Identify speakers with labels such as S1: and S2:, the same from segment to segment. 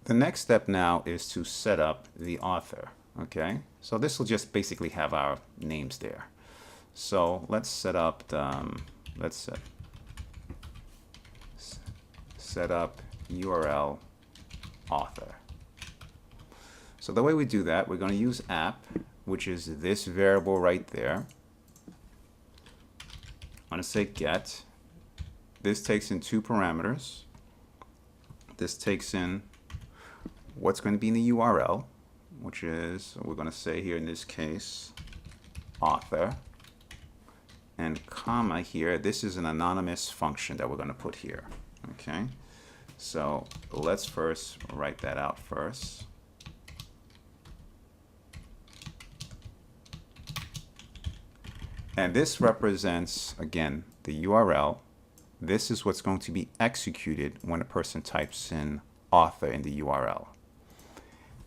S1: The next step now is to set up the author. Okay, so this will just basically have our names there. So let's set up set up URL author. So the way we do that, we're going to use app, which is this variable right there. I'm going to say get. This takes in two parameters. This takes in what's going to be in the URL, which is, we're going to say here in this case, author, and comma here. This is an anonymous function that we're going to put here. Okay, so let's first write that out first. And this represents, again, the URL. This is what's going to be executed when a person types in author in the URL.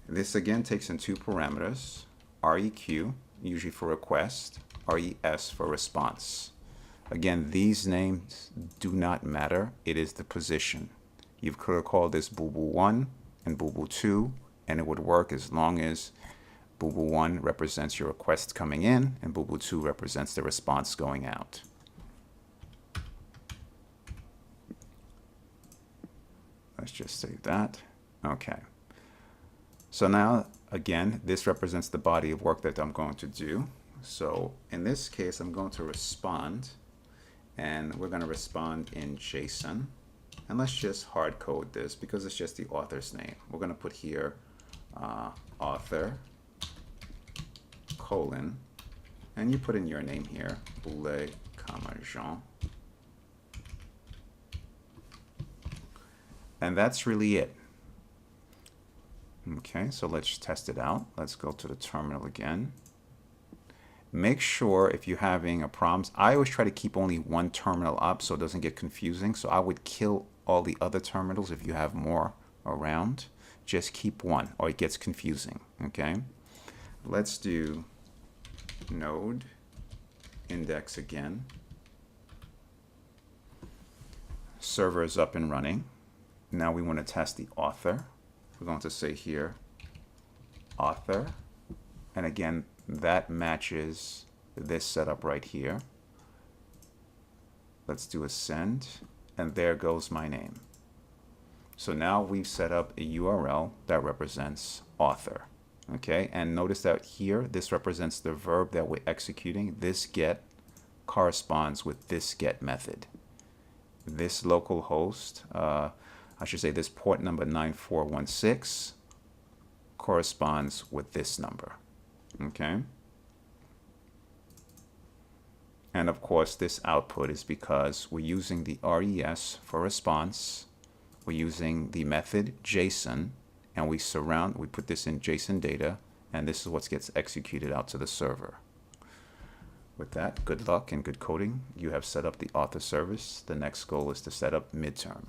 S1: This again takes in two parameters, REQ, usually for request, RES for response. Again, these names do not matter. It is the position. You could have called this booboo1 and booboo2, and it would work as long as booboo1 represents your request coming in and booboo2 represents the response going out. Let's just save that. Okay. So now, again, this represents the body of work that I'm going to do. So in this case, I'm going to respond, and we're going to respond in JSON. And let's just hard code this because it's just the author's name. We're going to put here author, colon, and you put in your name here, Boulay, Jean. And that's really it. Okay, so let's test it out. Let's go to the terminal again. Make sure if you're having a problem, I always try to keep only one terminal up so it doesn't get confusing. So I would kill all the other terminals if you have more around. Just keep one or it gets confusing. Okay, let's do node index again. Server is up and running. Now we want to test the author. We're going to say here author, and again that matches this setup right here. Let's do a send, and there goes my name. So now we've set up a URL that represents author. Okay, and notice that here this represents the verb that we're executing. This get corresponds with this get method. This local host, I should say this port number 9416 corresponds with this number. Okay. And of course this output is because we're using the RES for response. We're using the method JSON, and we put this in JSON data, and this is what gets executed out to the server. With that, good luck and good coding. You have set up the author service. The next goal is to set up midterm.